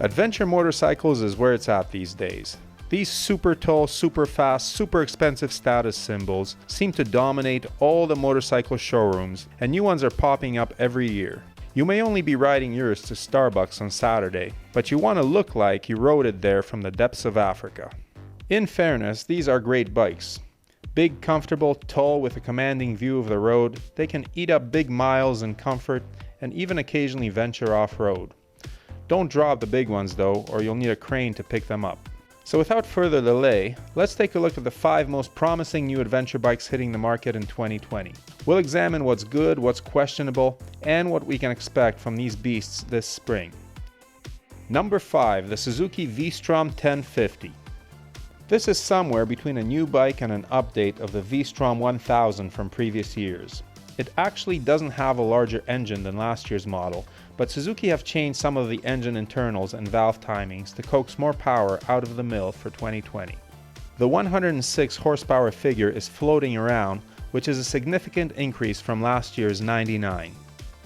Adventure motorcycles is where it's at these days. These super tall, super fast, super expensive status symbols seem to dominate all the motorcycle showrooms, and new ones are popping up every year. You may only be riding yours to Starbucks on Saturday, but you want to look like you rode it there from the depths of Africa. In fairness, these are great bikes. Big, comfortable, tall with a commanding view of the road, they can eat up big miles in comfort and even occasionally venture off-road. Don't drop the big ones though, or you'll need a crane to pick them up. So without further delay, let's take a look at the 5 most promising new adventure bikes hitting the market in 2020. We'll examine what's good, what's questionable, and what we can expect from these beasts this spring. Number 5, the Suzuki V Strom 1050. This is somewhere between a new bike and an update of the V Strom 1000 from previous years. It actually doesn't have a larger engine than last year's model, but Suzuki have changed some of the engine internals and valve timings to coax more power out of the mill for 2020. The 106 horsepower figure is floating around, which is a significant increase from last year's 99.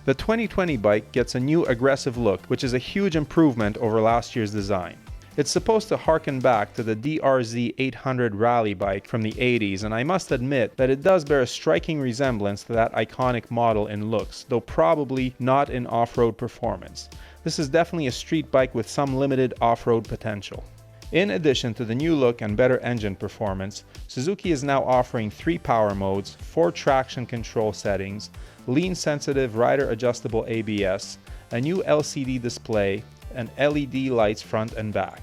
The 2020 bike gets a new aggressive look, which is a huge improvement over last year's design. It's supposed to harken back to the DRZ 800 rally bike from the 80s, and I must admit that it does bear a striking resemblance to that iconic model in looks, though probably not in off-road performance. This is definitely a street bike with some limited off-road potential. In addition to the new look and better engine performance, Suzuki is now offering 3 power modes, 4 traction control settings, lean-sensitive rider-adjustable ABS, a new LCD display, and LED lights front and back.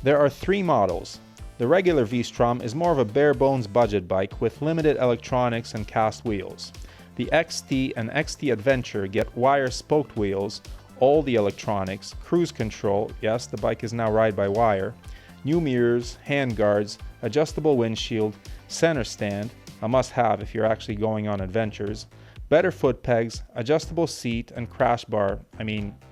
There are 3 models. The regular V Strom is more of a bare-bones budget bike with limited electronics and cast wheels. The XT and XT Adventure get wire-spoked wheels, all the electronics, cruise control, yes, the bike is now ride-by-wire, new mirrors, handguards, adjustable windshield, center stand, a must-have if you're actually going on adventures, better foot pegs, adjustable seat and crash bar,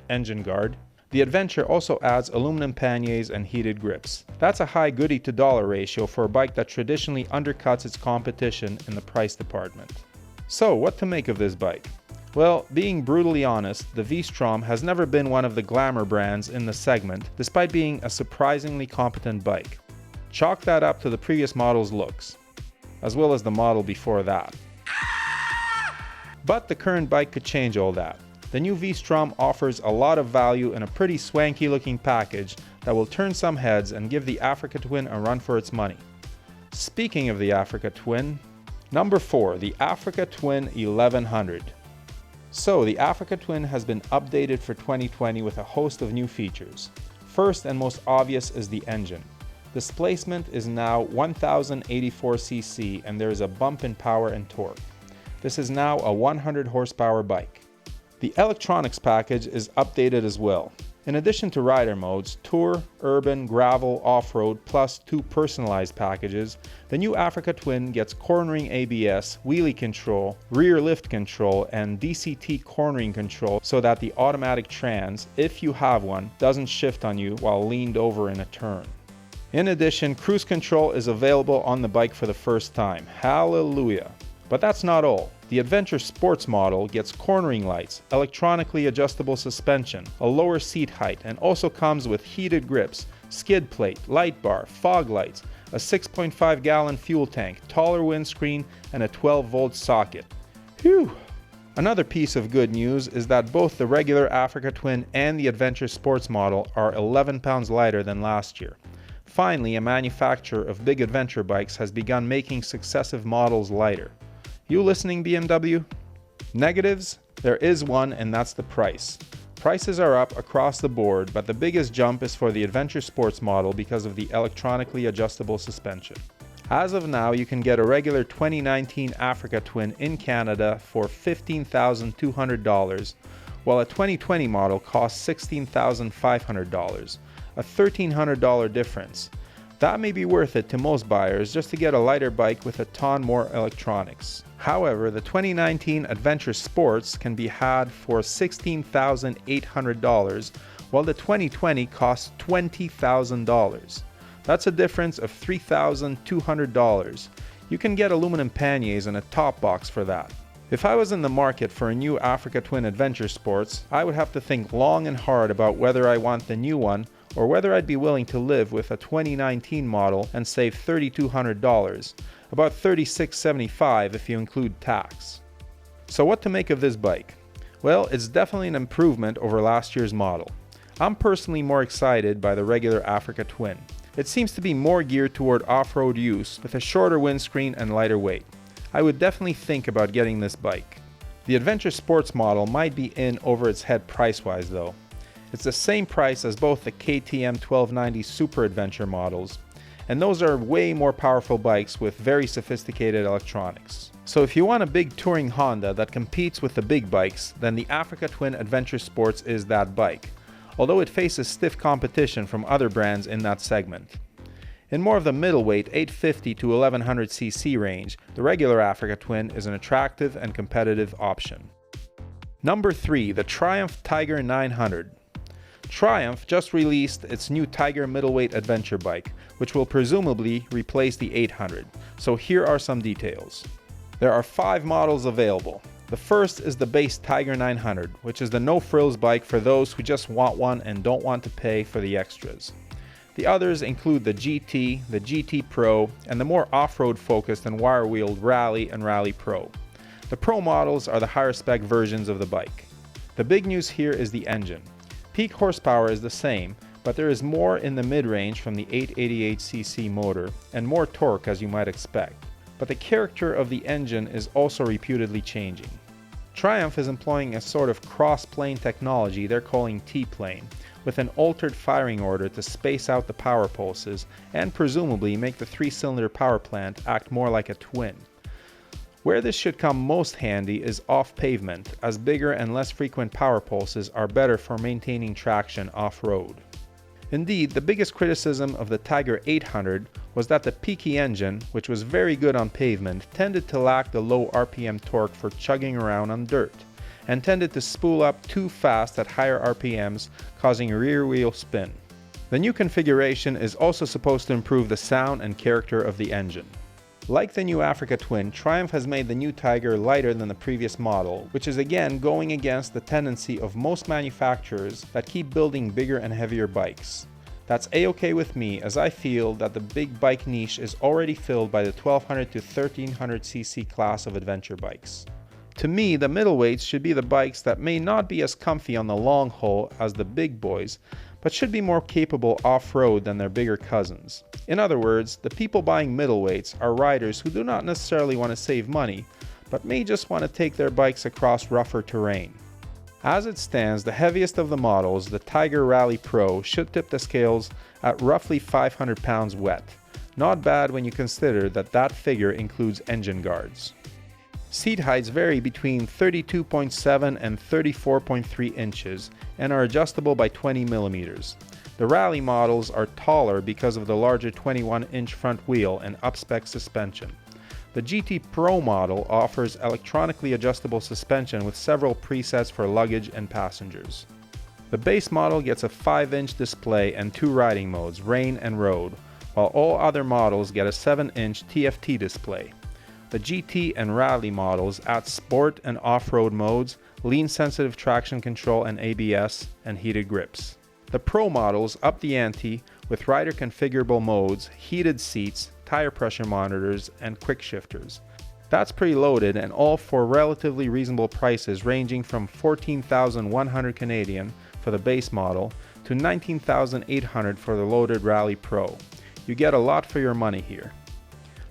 engine guard. The Adventure also adds aluminum panniers and heated grips. That's a high goodie to dollar ratio for a bike that traditionally undercuts its competition in the price department. So, what to make of this bike? Well, being brutally honest, the V Strom has never been one of the glamour brands in the segment, despite being a surprisingly competent bike. Chalk that up to the previous model's looks, as well as the model before that. But the current bike could change all that. The new V Strom offers a lot of value in a pretty swanky looking package that will turn some heads and give the Africa Twin a run for its money. Speaking of the Africa Twin, number 4, the Africa Twin 1100. So the Africa Twin has been updated for 2020 with a host of new features. First and most obvious is the engine. Displacement is now 1084cc and there is a bump in power and torque. This is now a 100 horsepower bike. The electronics package is updated as well. In addition to rider modes, Tour, Urban, Gravel, Off-Road, plus 2 personalized packages, the new Africa Twin gets cornering ABS, wheelie control, rear lift control, and DCT cornering control so that the automatic trans, if you have one, doesn't shift on you while leaned over in a turn. In addition, cruise control is available on the bike for the first time. Hallelujah! But that's not all. The Adventure Sports model gets cornering lights, electronically adjustable suspension, a lower seat height, and also comes with heated grips, skid plate, light bar, fog lights, a 6.5 gallon fuel tank, taller windscreen, and a 12-volt socket. Phew! Another piece of good news is that both the regular Africa Twin and the Adventure Sports model are 11 pounds lighter than last year. Finally, a manufacturer of big adventure bikes has begun making successive models lighter. You listening, BMW? Negatives? There is one, and that's the price. Prices are up across the board, but the biggest jump is for the Adventure Sports model because of the electronically adjustable suspension. As of now, you can get a regular 2019 Africa Twin in Canada for $15,200, while a 2020 model costs $16,500, a $1,300 difference. That may be worth it to most buyers just to get a lighter bike with a ton more electronics. However, the 2019 Adventure Sports can be had for $16,800, while the 2020 costs $20,000. That's a difference of $3,200. You can get aluminum panniers and a top box for that. If I was in the market for a new Africa Twin Adventure Sports, I would have to think long and hard about whether I want the new one or whether I'd be willing to live with a 2019 model and save $3,200, about $3,675 if you include tax. So what to make of this bike? Well, it's definitely an improvement over last year's model. I'm personally more excited by the regular Africa Twin. It seems to be more geared toward off-road use with a shorter windscreen and lighter weight. I would definitely think about getting this bike. The Adventure Sports model might be in over its head price-wise though. It's the same price as both the KTM 1290 Super Adventure models, and those are way more powerful bikes with very sophisticated electronics. So if you want a big touring Honda that competes with the big bikes, then the Africa Twin Adventure Sports is that bike, although it faces stiff competition from other brands in that segment. In more of the middleweight 850 to 1100cc range, the regular Africa Twin is an attractive and competitive option. Number 3, the Triumph Tiger 900. Triumph just released its new Tiger middleweight adventure bike, which will presumably replace the 800, so here are some details. There are 5 models available. The first is the base Tiger 900, which is the no-frills bike for those who just want one and don't want to pay for the extras. The others include the GT, the GT Pro, and the more off-road focused and wire-wheeled Rally and Rally Pro. The Pro models are the higher spec versions of the bike. The big news here is the engine. Peak horsepower is the same, but there is more in the mid-range from the 888cc motor and more torque as you might expect. But the character of the engine is also reputedly changing. Triumph is employing a sort of cross-plane technology they're calling T-plane, with an altered firing order to space out the power pulses and presumably make the 3-cylinder power plant act more like a twin. Where this should come most handy is off pavement, as bigger and less frequent power pulses are better for maintaining traction off-road. Indeed, the biggest criticism of the Tiger 800 was that the peaky engine, which was very good on pavement, tended to lack the low RPM torque for chugging around on dirt, and tended to spool up too fast at higher RPMs, causing rear wheel spin. The new configuration is also supposed to improve the sound and character of the engine. Like the new Africa Twin, Triumph has made the new Tiger lighter than the previous model, which is again going against the tendency of most manufacturers that keep building bigger and heavier bikes. That's a-okay with me, as I feel that the big bike niche is already filled by the 1200 to 1300cc class of adventure bikes. To me, the middleweights should be the bikes that may not be as comfy on the long haul as the big boys, but should be more capable off-road than their bigger cousins. In other words, the people buying middleweights are riders who do not necessarily want to save money, but may just want to take their bikes across rougher terrain. As it stands, the heaviest of the models, the Tiger Rally Pro, should tip the scales at roughly 500 pounds wet. Not bad when you consider that that figure includes engine guards. Seat heights vary between 32.7 and 34.3 inches and are adjustable by 20 millimeters. The Rally models are taller because of the larger 21-inch front wheel and up-spec suspension. The GT Pro model offers electronically adjustable suspension with several presets for luggage and passengers. The base model gets a 5-inch display and 2 riding modes, rain and road, while all other models get a 7-inch TFT display. The GT and Rally models add sport and off-road modes, lean-sensitive traction control and ABS, and heated grips. The Pro models up the ante with rider configurable modes, heated seats, tire pressure monitors, and quick shifters. That's preloaded and all for relatively reasonable prices ranging from 14,100 Canadian for the base model to 19,800 for the loaded Rally Pro. You get a lot for your money here.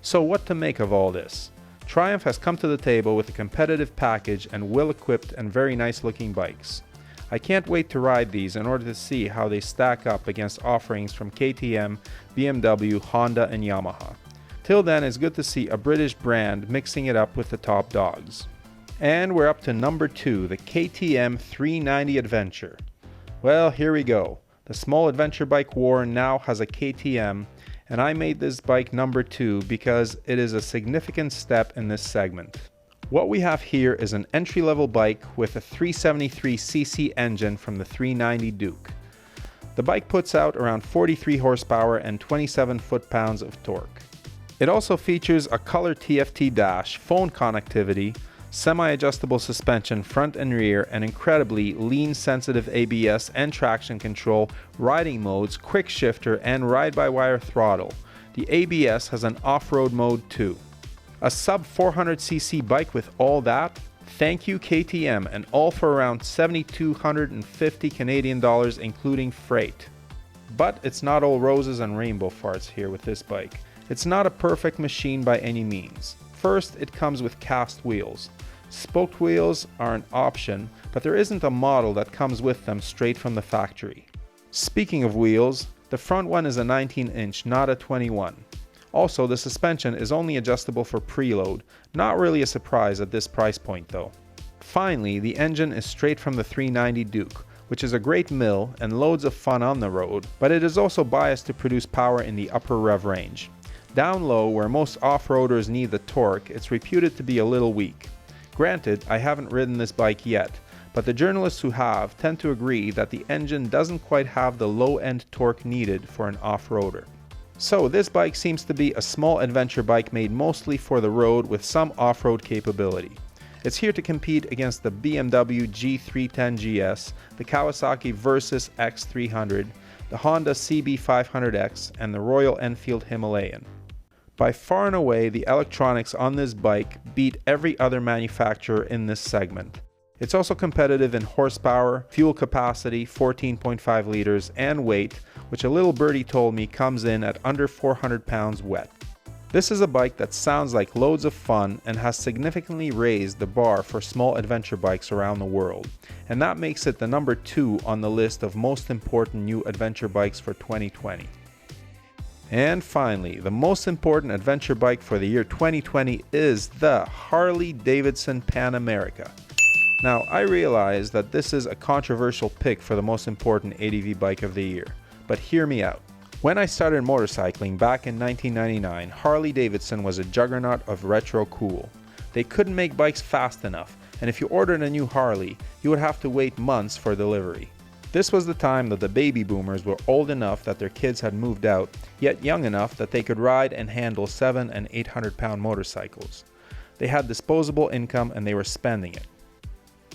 So what to make of all this? Triumph has come to the table with a competitive package and well-equipped and very nice looking bikes. I can't wait to ride these in order to see how they stack up against offerings from KTM, BMW, Honda, and Yamaha. Till then, it's good to see a British brand mixing it up with the top dogs. And we're up to number 2, the KTM 390 Adventure. Well, here we go. The small adventure bike war now has a KTM, and I made this bike number 2 because it is a significant step in this segment. What we have here is an entry-level bike with a 373cc engine from the 390 Duke. The bike puts out around 43 horsepower and 27 foot-pounds of torque. It also features a color TFT dash, phone connectivity, Semi-adjustable suspension front and rear, and incredibly lean sensitive ABS and traction control, riding modes, quick shifter, and ride-by-wire throttle. The ABS has an off-road mode too. A sub 400cc bike with all that? Thank you KTM, and all for around 7,250 Canadian dollars including freight. But it's not all roses and rainbow farts here with this bike. It's not a perfect machine by any means. First, it comes with cast wheels. Spoked wheels are an option, but there isn't a model that comes with them straight from the factory. Speaking of wheels, the front one is a 19-inch, not a 21. Also, the suspension is only adjustable for preload, not really a surprise at this price point though. Finally, the engine is straight from the 390 Duke, which is a great mill and loads of fun on the road, but it is also biased to produce power in the upper rev range. Down low, where most off-roaders need the torque, it's reputed to be a little weak. Granted, I haven't ridden this bike yet, but the journalists who have tend to agree that the engine doesn't quite have the low-end torque needed for an off-roader. So this bike seems to be a small adventure bike made mostly for the road with some off-road capability. It's here to compete against the BMW G310 GS, the Kawasaki Versys X300, the Honda CB500X, and the Royal Enfield Himalayan. By far and away, the electronics on this bike beat every other manufacturer in this segment. It's also competitive in horsepower, fuel capacity, 14.5 liters, and weight, which a little birdie told me comes in at under 400 pounds wet. This is a bike that sounds like loads of fun and has significantly raised the bar for small adventure bikes around the world, and that makes it the number 2 on the list of most important new adventure bikes for 2020. And finally, the most important adventure bike for the year 2020 is the Harley Davidson Pan America. Now, I realize that this is a controversial pick for the most important ADV bike of the year, but hear me out. When I started motorcycling back in 1999, Harley Davidson was a juggernaut of retro cool. They couldn't make bikes fast enough, and if you ordered a new Harley, you would have to wait months for delivery. This was the time that the baby boomers were old enough that their kids had moved out, yet young enough that they could ride and handle 700 and 800 pound motorcycles. They had disposable income and they were spending it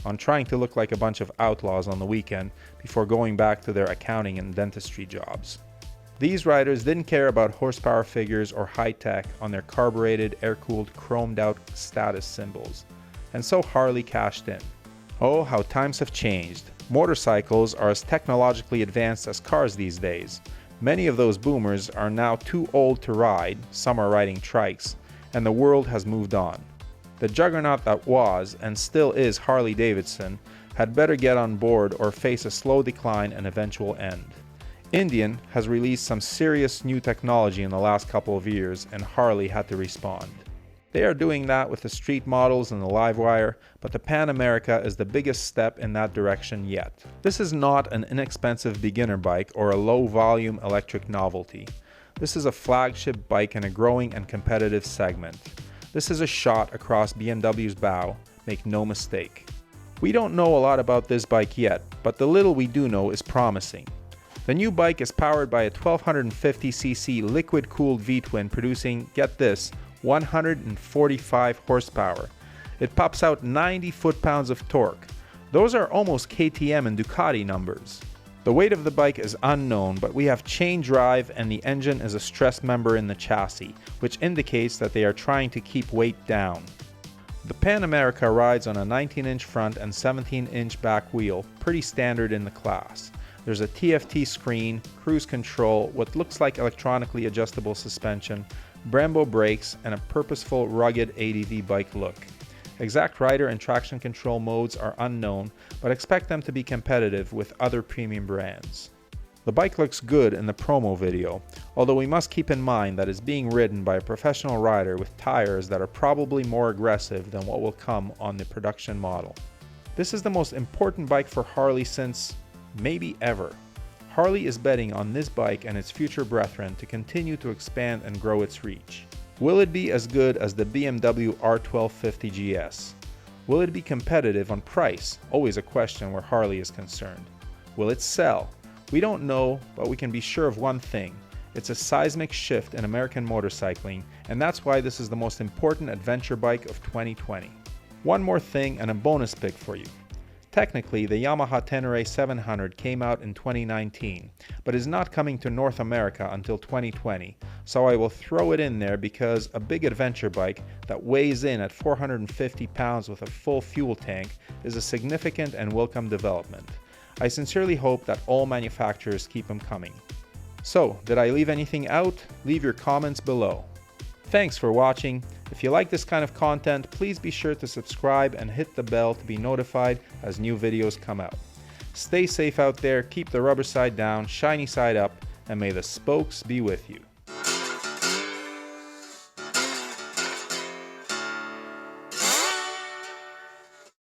on trying to look like a bunch of outlaws on the weekend before going back to their accounting and dentistry jobs. These riders didn't care about horsepower figures or high tech on their carbureted, air-cooled, chromed out status symbols. And so Harley cashed in. Oh, how times have changed. Motorcycles are as technologically advanced as cars these days. Many of those boomers are now too old to ride, some are riding trikes, and the world has moved on. The juggernaut that was, and still is, Harley Davidson had better get on board or face a slow decline and eventual end. Indian has released some serious new technology in the last couple of years, and Harley had to respond. They are doing that with the street models and the Livewire, but the Pan America is the biggest step in that direction yet. This is not an inexpensive beginner bike or a low-volume electric novelty. This is a flagship bike in a growing and competitive segment. This is a shot across BMW's bow, make no mistake. We don't know a lot about this bike yet, but the little we do know is promising. The new bike is powered by a 1250cc liquid-cooled V-twin producing, get this, 145 horsepower. It pops out 90 foot-pounds of torque. Those are almost KTM and Ducati numbers. The weight of the bike is unknown, but we have chain drive and the engine is a stress member in the chassis, which indicates that they are trying to keep weight down. The Pan America rides on a 19-inch front and 17-inch back wheel, pretty standard in the class. There's a TFT screen, cruise control, what looks like electronically adjustable suspension, Brembo brakes, and a purposeful, rugged ADV bike look. Exact rider and traction control modes are unknown, but expect them to be competitive with other premium brands. The bike looks good in the promo video, although we must keep in mind that it's being ridden by a professional rider with tires that are probably more aggressive than what will come on the production model. This is the most important bike for Harley since maybe ever. Harley is betting on this bike and its future brethren to continue to expand and grow its reach. Will it be as good as the BMW R1250 GS? Will it be competitive on price? Always a question where Harley is concerned. Will it sell? We don't know, but we can be sure of one thing. It's a seismic shift in American motorcycling, and that's why this is the most important adventure bike of 2020. One more thing and a bonus pick for you. Technically, the Yamaha Tenere 700 came out in 2019, but is not coming to North America until 2020, so I will throw it in there because a big adventure bike that weighs in at 450 pounds with a full fuel tank is a significant and welcome development. I sincerely hope that all manufacturers keep them coming. So, did I leave anything out? Leave your comments below. Thanks for watching. If you like this kind of content, please be sure to subscribe and hit the bell to be notified as new videos come out. Stay safe out there, keep the rubber side down, shiny side up, and may the spokes be with you.